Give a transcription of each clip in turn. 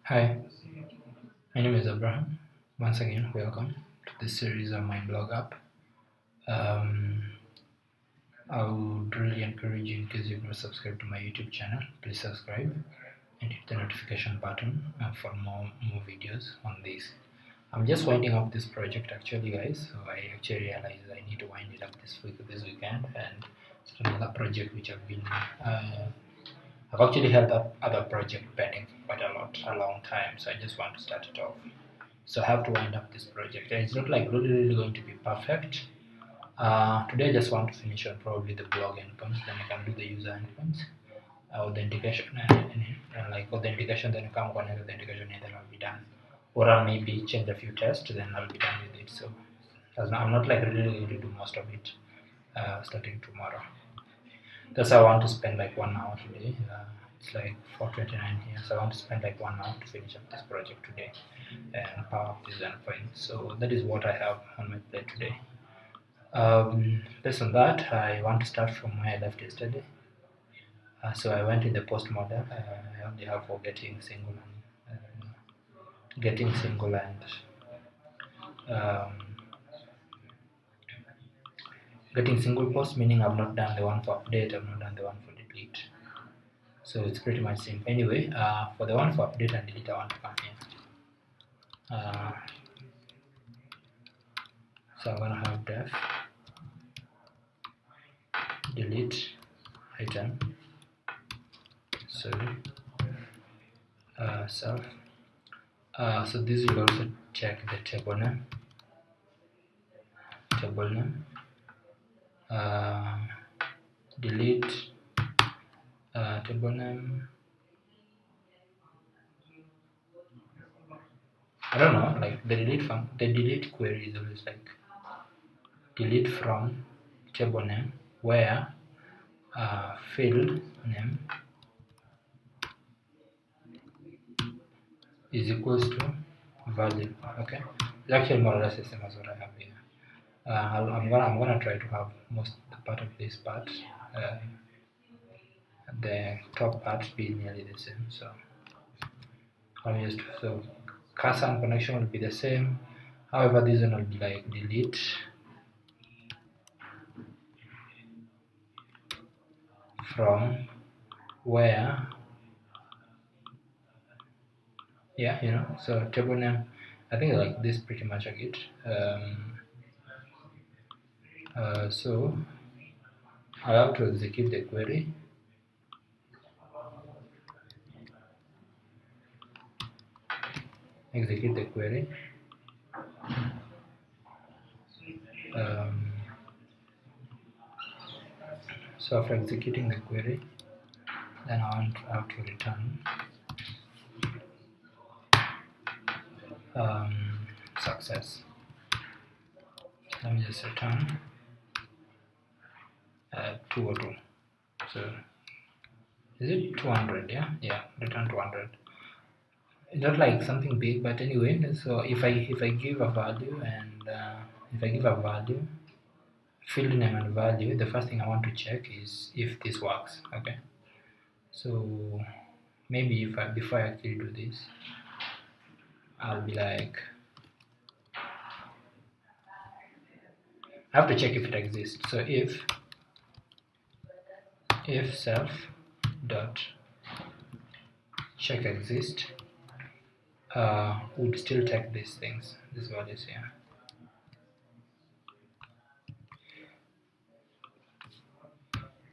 Hi, my name is Abraham. Once again, welcome to this series on my blog app. Um, I would really encourage you, in case you've not subscribed to my YouTube channel, please subscribe and hit the notification button for more videos on this. I'm just winding up this project actually, guys. So I actually realized I need to wind it up this weekend, and it's another project which I've actually held that other project pending for quite a long time. So I just want to start it off. So I have to wind up this project. It's not like really going to be perfect. Today I just want to finish on probably the blog endpoints, then I can do the user endpoints, authentication, and like authentication, then come one authentication, and then I'll be done. Or I'll maybe change a few tests, then I'll be done with it. So I'm not like really going to do most of it starting tomorrow. That's how I want to spend like 1 hour today. It's like 4:29 here, so I want to spend like 1 hour to finish up this project today and power up this endpoint. So that is what I have on my plate today. Based on that, I want to start from where I left yesterday. So I went in the post model. I only have for getting single and um, getting single post, meaning I've not done the one for update, I've not done the one for delete. So it's pretty much simple. Anyway, for the one for update and delete, I want to come here. So I'm gonna have def delete item, sorry, self. So this will also check the table name, delete table name. I don't know, like the delete query is always like delete from table name where field name is equals to value. Okay, it's actually more or less the same as what I have here. I'm gonna try to have most the part of this part, the top part be nearly the same. So cursor and connection will be the same. However, this one will be like delete from where, yeah, so table name, I think like this pretty much like it. So I have to execute the query. So after executing the query, then I have to return success. Let me just return 202. So is it 200? Yeah, return 200. It's not like something big, but anyway. So if I give a value and if I give a value, field name and value, the first thing I want to check is if this works. Okay. So maybe before I actually do this, I'll be like, I have to check if it exists. So if self dot check exist would still take these values here.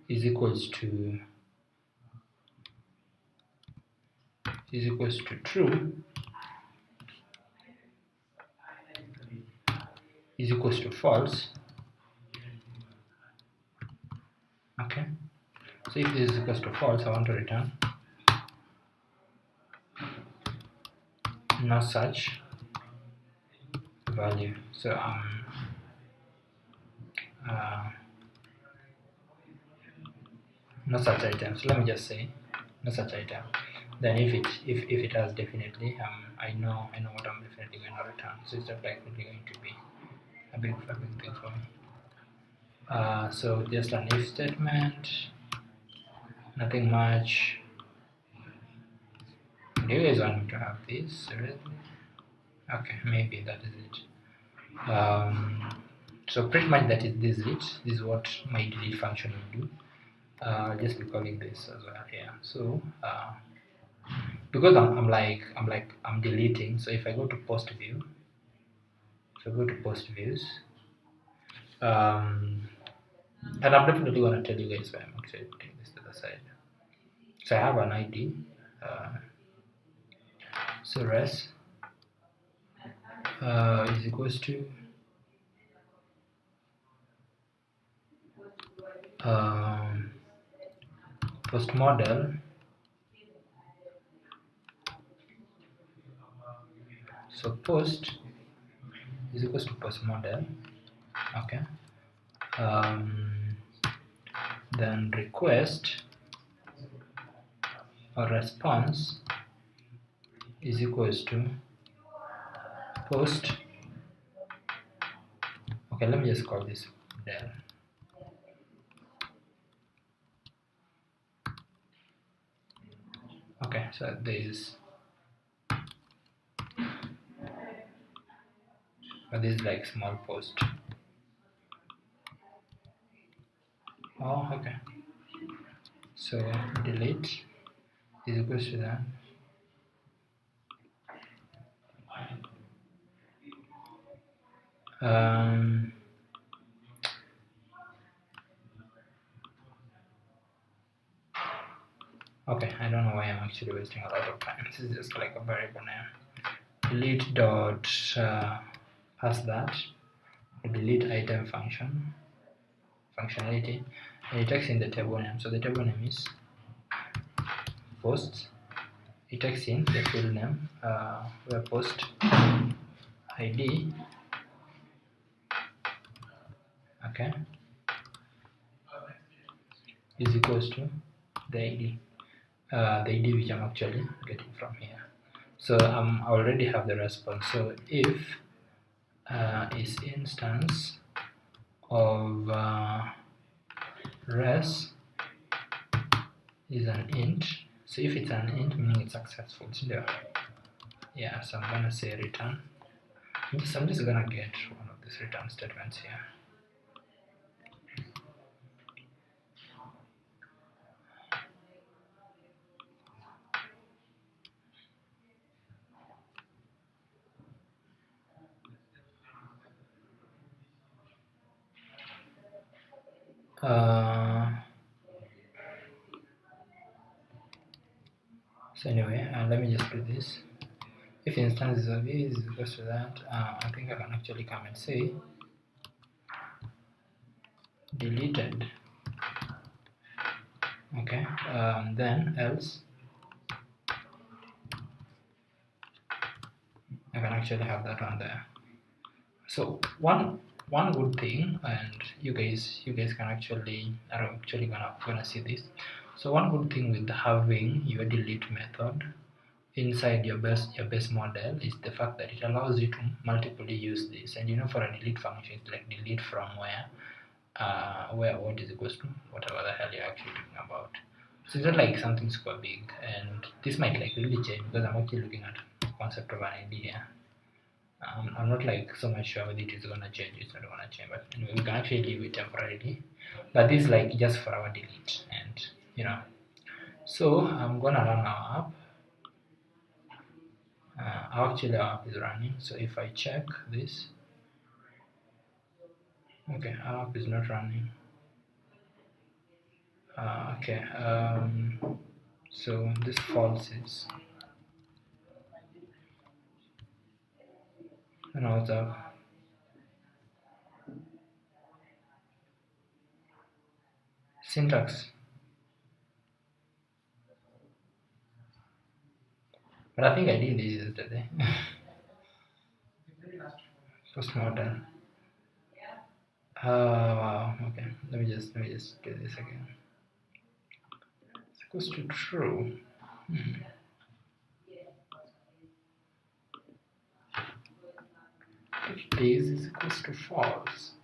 Is equals to true, is equals to false. Okay, so if this is equals to false, I want to return no such value. So no such item. So let me just say no such item. Then if it has, definitely I know what I'm definitely going to return. So it's definitely going to be a big thing for me. So just an if statement, nothing much, Do you guys want me to have this? Seriously? Okay, maybe that is it. So pretty much that is this it. This is what my delete function will do. I'll just be calling this as well here. So because I'm deleting. So if I go to post view, and I'm definitely gonna tell you guys why I'm actually putting this to the side. So I have an ID. So res is equals to post model. So post is equals to post model. Okay. Then request or response is equals to post. Okay, let me just call this del. Okay, so this is like small post. Oh, okay. So delete is equals to that. Okay, I don't know why I'm actually wasting a lot of time. This is just like a variable name. Delete dot pass that delete item functionality, and it takes in the table name. So the table name is post. It takes in the field name where post ID. Okay, is equals to the ID. The ID which I'm actually getting from here. So I already have the response. So if is instance of res is an int. So if it's an int, meaning it's successful. So there. Yeah. So I'm gonna say return. I'm just gonna get one of these return statements here. So anyway, let me just do this. If instance of is equals to that, I think I can actually come and say deleted. Okay, then else I can actually have that one there. So one good thing, and you guys can actually are actually gonna see this. So one good thing with having your delete method inside your base model is the fact that it allows you to multiply use this. And you know, for a delete function, it's like delete from where what is equals to whatever the hell you're actually talking about. So it's not like something super big, and this might like really change because I'm actually looking at the concept of an idea. I'm not like so much sure whether it is gonna change, it's not gonna change, but anyway, we can actually leave it temporarily. But this is like just for our delete, and you know. So I'm gonna run our app. Actually our app is running, so if I check this, okay, our app is not running. Okay, so this false is, and what's up? Syntax. But I think I did this yesterday. Postmodern. Wow. Okay. Let me just do this again. It's equals to true. If this is equals to false,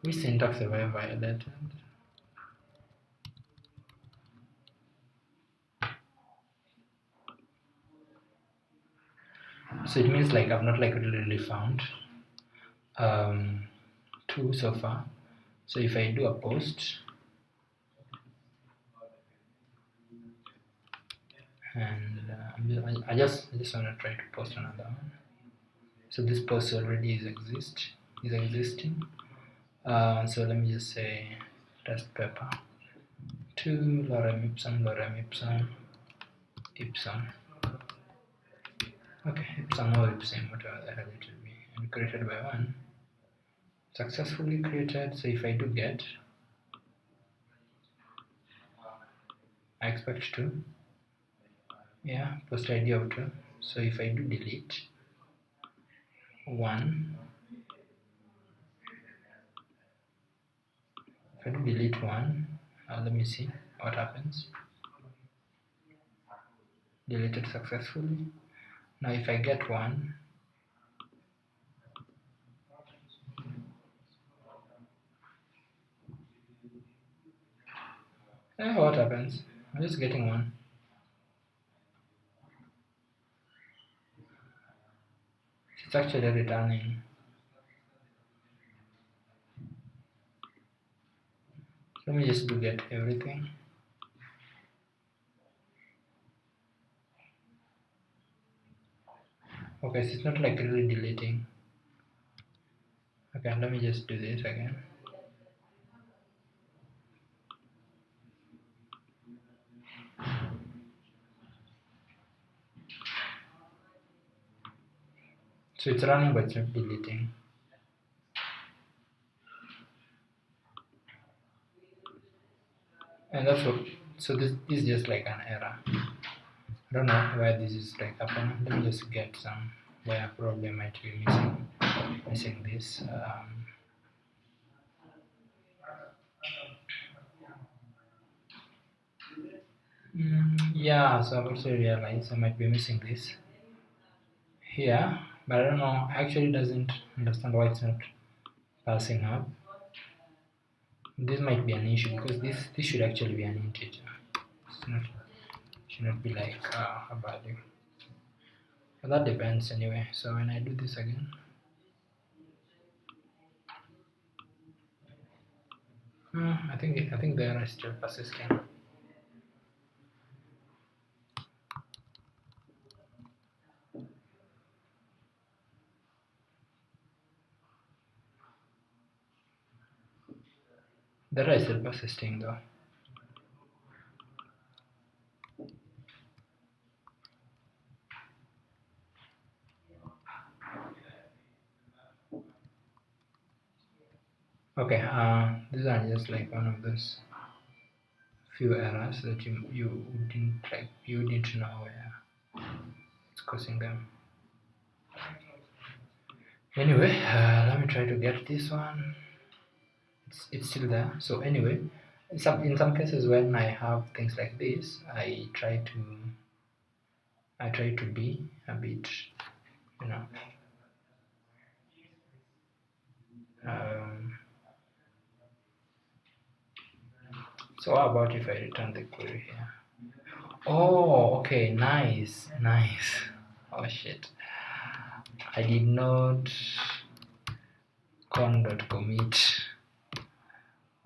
which syntax have I violated? So it means like I've not like really found two so far. So if I do a post and I just want to try to post another one. So this post already is existing. So let me just say test paper to lorem ipsum ipsum. Okay, ipsum or ipsum, whatever the hell it will be, and created by one. Successfully created. So if I do get, I expect to, yeah, post ID of 2. So if I do delete 1, if I do delete 1, let me see what happens. Deleted successfully. Now if I get 1, what happens? I'm just getting 1. It's actually returning. Let me just do get everything. Okay, so it's not like really deleting. Okay, let me just do this again. So it's running but it's not deleting. And that's what, so this is just like an error. I don't know where this is like happening. Let me just get some where probably might be missing this. Yeah, so I've also realized I might be missing this here, but I don't know. Actually, doesn't understand why it's not passing up. This might be an issue because this should actually be an integer. It's not, should not be like a value. But that depends anyway. So when I do this again, I think the error is still persisting. The error is still persisting though. Okay, these are just like one of those few errors that you didn't know where it's causing them. Anyway, let me try to get this one. It's still there. So anyway, in some cases when I have things like this, I try to be a bit, you know, so how about if I return the query here? Oh, okay, nice. Oh shit, I did not con.commit.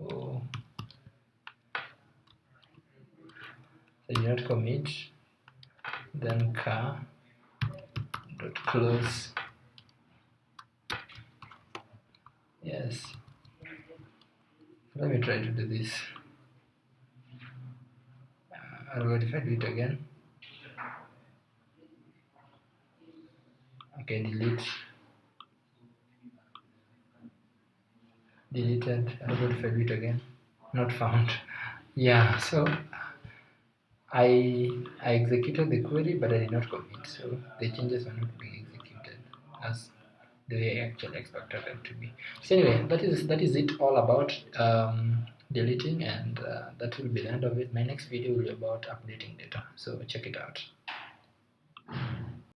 Oh, I did not commit, then car.close. Yes, let me try to do this. I'll verify it again. Okay, deleted. I'll verify it again. Not found. Yeah, so I executed the query, but I did not commit. So the changes are not being executed as the way I actually expected them to be. So anyway, that is it all about deleting, and that will be the end of it. My next video will be about updating data. So check it out.